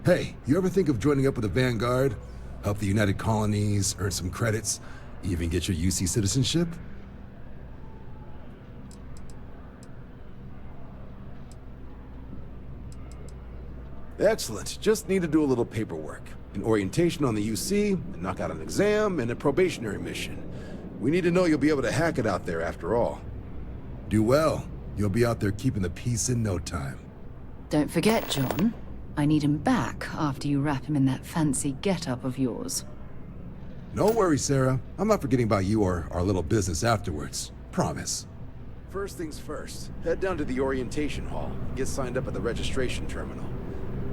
Hey, you ever think of joining up with the Vanguard? Help the United Colonies, earn some credits, even get your UC citizenship? Excellent. Just need to do a little paperwork. An orientation on the UC, knock out an exam, and a probationary mission. We need to know you'll be able to hack it out there after all. Do well. You'll be out there keeping the peace in no time. Don't forget, John. I need him back after you wrap him in that fancy get-up of yours. No worries, Sarah. I'm not forgetting about you or our little business afterwards. Promise. First things first. Head down to the orientation hall. Get signed up at the registration terminal.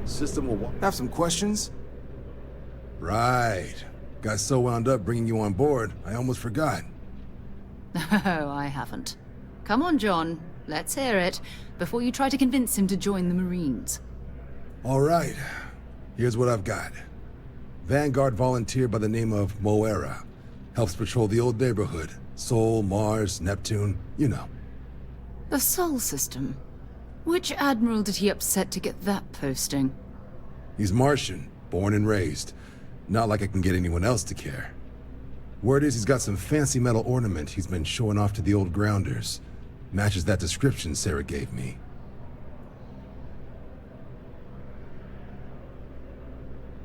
System will have some questions? Right. Got so wound up bringing you on board, I almost forgot. Oh, I haven't. Come on, John. Let's hear it, before you try to convince him to join the Marines. All right. Here's what I've got. Vanguard volunteer by the name of Moera. Helps patrol the old neighborhood. Sol, Mars, Neptune, you know. The Sol system? Which admiral did he upset to get that posting? He's Martian, born and raised. Not like I can get anyone else to care. Word is he's got some fancy metal ornament he's been showing off to the old grounders. Matches that description Sarah gave me.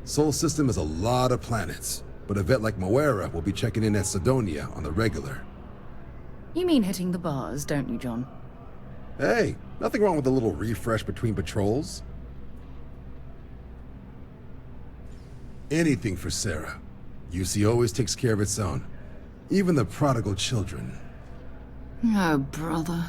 Sol system is a lot of planets, but a vet like Moera will be checking in at Sidonia on the regular. You mean hitting the bars, don't you, John? Hey, nothing wrong with a little refresh between patrols. Anything for Sarah. UC always takes care of its own. Even the prodigal children. Oh, brother.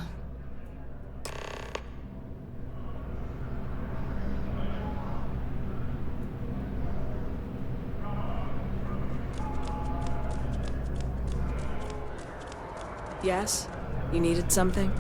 Yes? You needed something?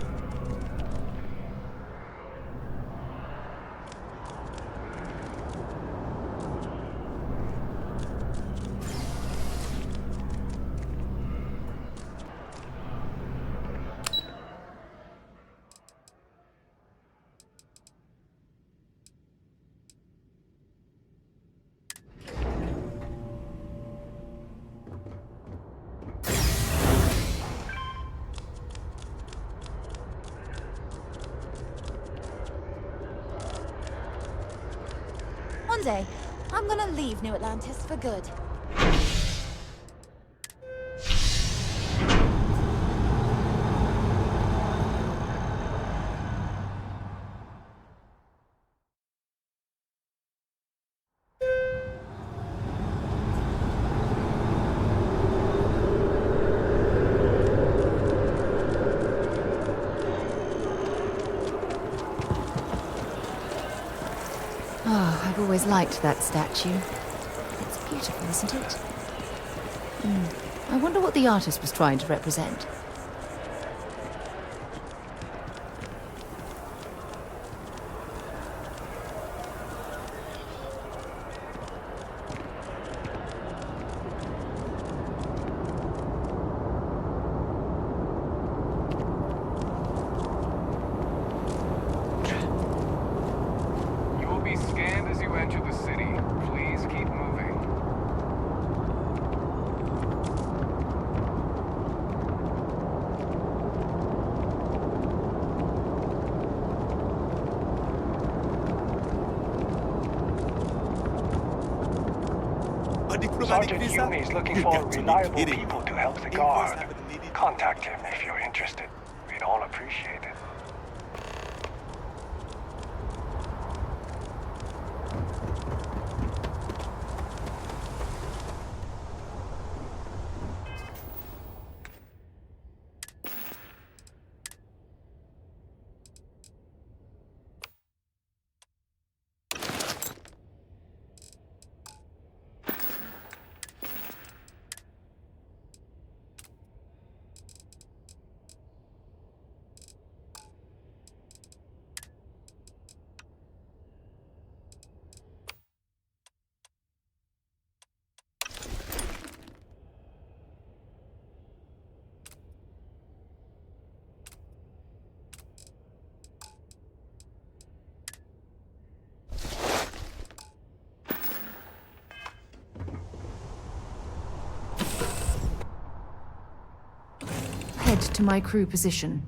One day, I'm gonna leave New Atlantis for good. Oh, I've always liked that statue. It's beautiful, isn't it? I wonder what the artist was trying to represent. You will be scanned as you enter the city. Please keep moving. Sergeant Hume is looking for reliable people to help the guard. Contact him if you're interested. We'd all appreciate it. Head to my crew position.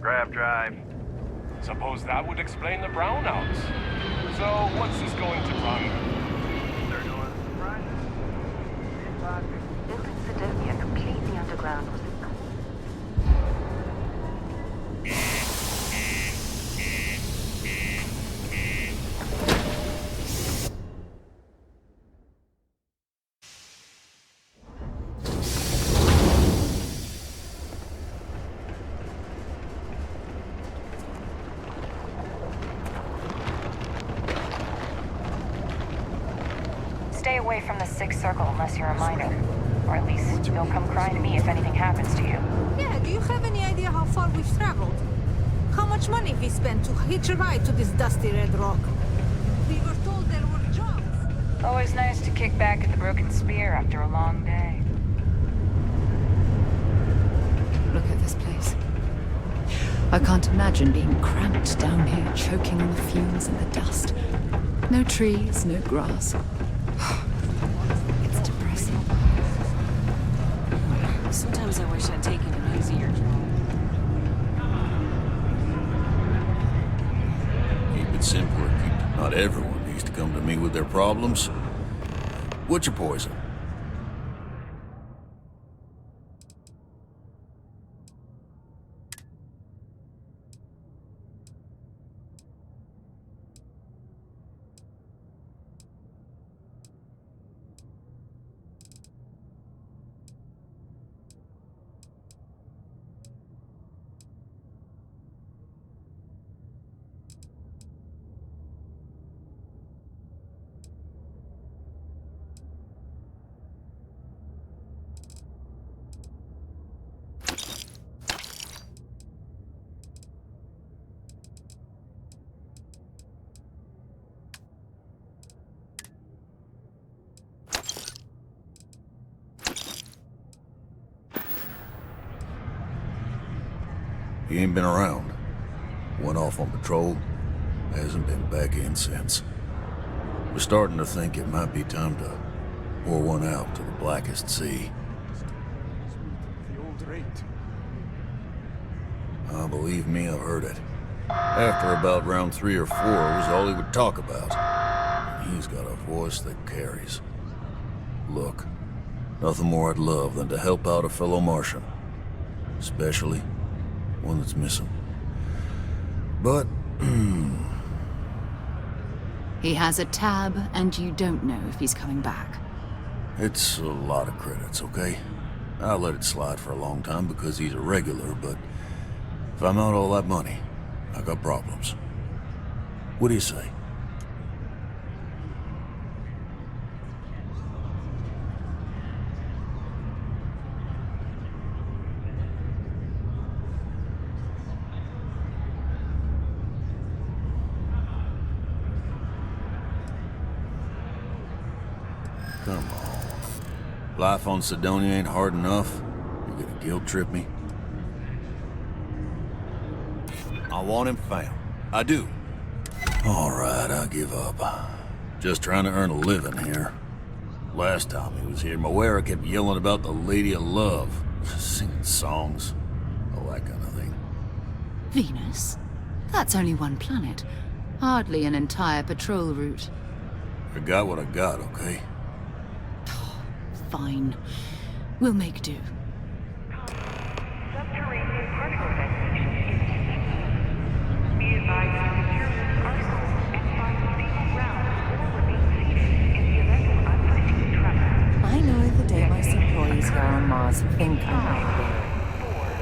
Grav drive. Suppose that would explain the brownouts. So, what's this going to run? Building Sidonia completely underground was Stay away from the Sixth Circle unless you're a minor. Or at least don't come crying to me if anything happens to you. Yeah, do you have any idea how far we've traveled? How much money we spent to hitch a ride to this dusty red rock? We were told there were jobs. Always nice to kick back at the Broken Spear after a long day. Look at this place. I can't imagine being cramped down here, choking on the fumes and the dust. No trees, no grass. It's depressing. Sometimes I wish I'd taken an easier job. Keep it simpler. Not everyone needs to come to me with their problems. What's your poison? He ain't been around. Went off on patrol. Hasn't been back in since. We're starting to think it might be time to pour one out to the blackest sea. The old rate. Believe me, I've heard it. After about round 3 or 4 was all he would talk about. And he's got a voice that carries. Look, nothing more I'd love than to help out a fellow Martian. Especially one that's missing. But, He has a tab, and you don't know if he's coming back. it's a lot of credits, okay? I'll let it slide for a long time because he's a regular, but if I'm out all that money, I got problems. What do you say? Come on. Life on Sidonia ain't hard enough. You're gonna guilt trip me? I want him found. I do. All right, I give up. Just trying to earn a living here. Last time he was here, Moera kept yelling about the Lady of Love, singing songs, all that kind of thing. Venus? That's only one planet. Hardly an entire patrol route. I got what I got, okay? Fine. We'll make do. Subterranean particle detonation imminent. Be advised to secure this arsenal and find stable ground or remain seated in the event of unforeseen tremor. I know the Deimos employees here on Mars think I might be.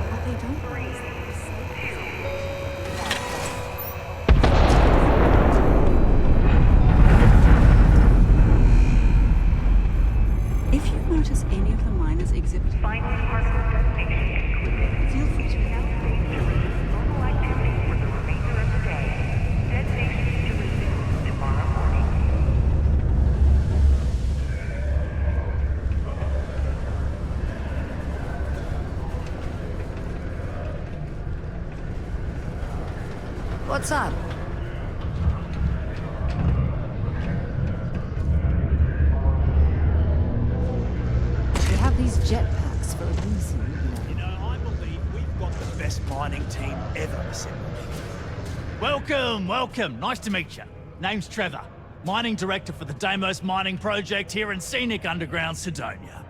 But they don't always. If you notice any of the miners exhibit Final particle detonation concluded. feel free to Now safe to resume normal activity for the remainder of the day. Detonation to resume tomorrow morning. What's up? You have these jetpacks for a reason, you know. You know, I believe we've got the best mining team ever assembled. Welcome, welcome. Nice to meet you. Name's Trevor, mining director for the Deimos mining project here in scenic underground Sidonia.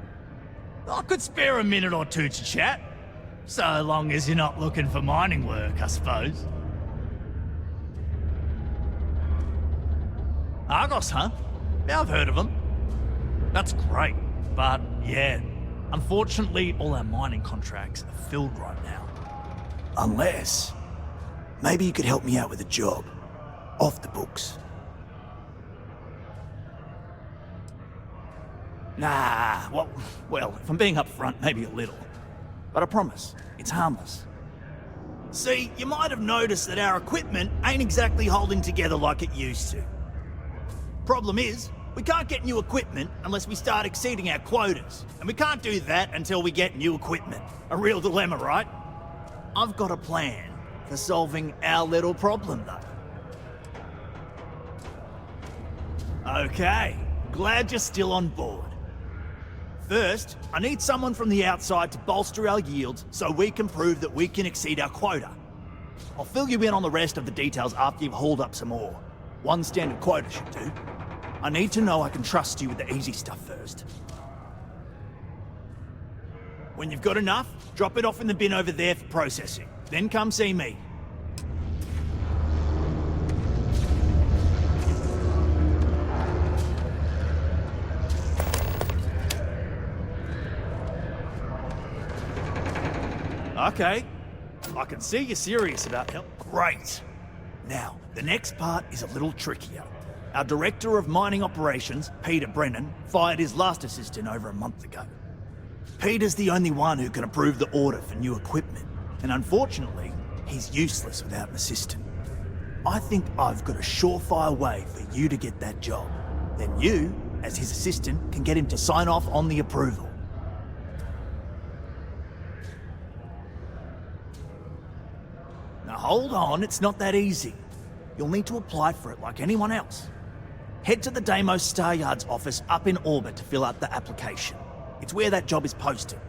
I could spare a minute or two to chat, so long as you're not looking for mining work, I suppose. Argos, huh? Yeah, I've heard of them. That's great, but yeah, unfortunately all our mining contracts are filled right now. Unless, maybe you could help me out with a job, off the books. Nah, well, if I'm being upfront, maybe a little. But I promise, it's harmless. See, you might have noticed that our equipment ain't exactly holding together like it used to. Problem is, we can't get new equipment unless we start exceeding our quotas. And we can't do that until we get new equipment. A real dilemma, right? I've got a plan for solving our little problem, though. Okay, glad you're still on board. First, I need someone from the outside to bolster our yields so we can prove that we can exceed our quota. I'll fill you in on the rest of the details after you've hauled up some ore. One standard quota should do. I need to know I can trust you with the easy stuff first. When you've got enough, drop it off in the bin over there for processing. Then come see me. Okay, I can see you're serious about help. Great. Now, the next part is a little trickier. Our Director of Mining Operations, Peter Brennan, fired his last assistant over a month ago. Peter's the only one who can approve the order for new equipment, and unfortunately, he's useless without an assistant. I think I've got a surefire way for you to get that job. Then you, as his assistant, can get him to sign off on the approval. Now hold on, it's not that easy. You'll need to apply for it like anyone else. Head to the Deimos Star Yard's office up in orbit to fill out the application. It's where that job is posted.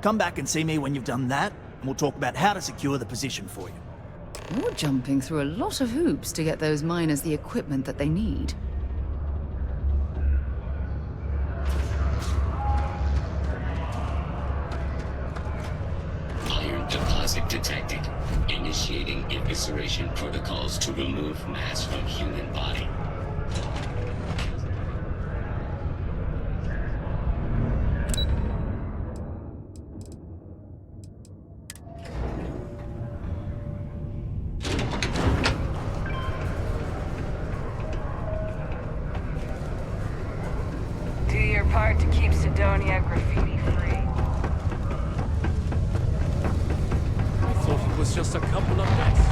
Come back and see me when you've done that, and we'll talk about how to secure the position for you. You're jumping through a lot of hoops to get those miners the equipment that they need. Iron deposit detected. Initiating evisceration protocols to remove mass from human body. Do your part to keep Sidonia graffiti free. I thought it was just a couple of nests.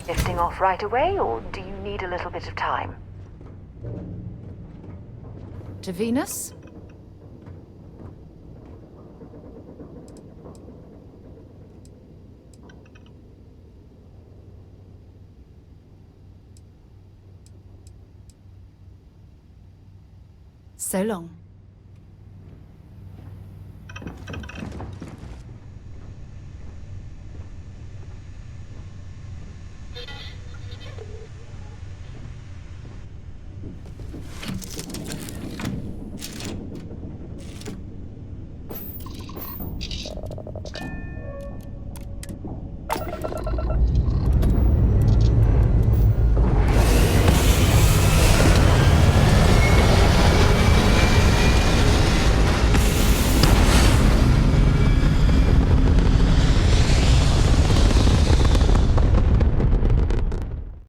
Lifting off right away, or do you need a little bit of time? To Venus? So long.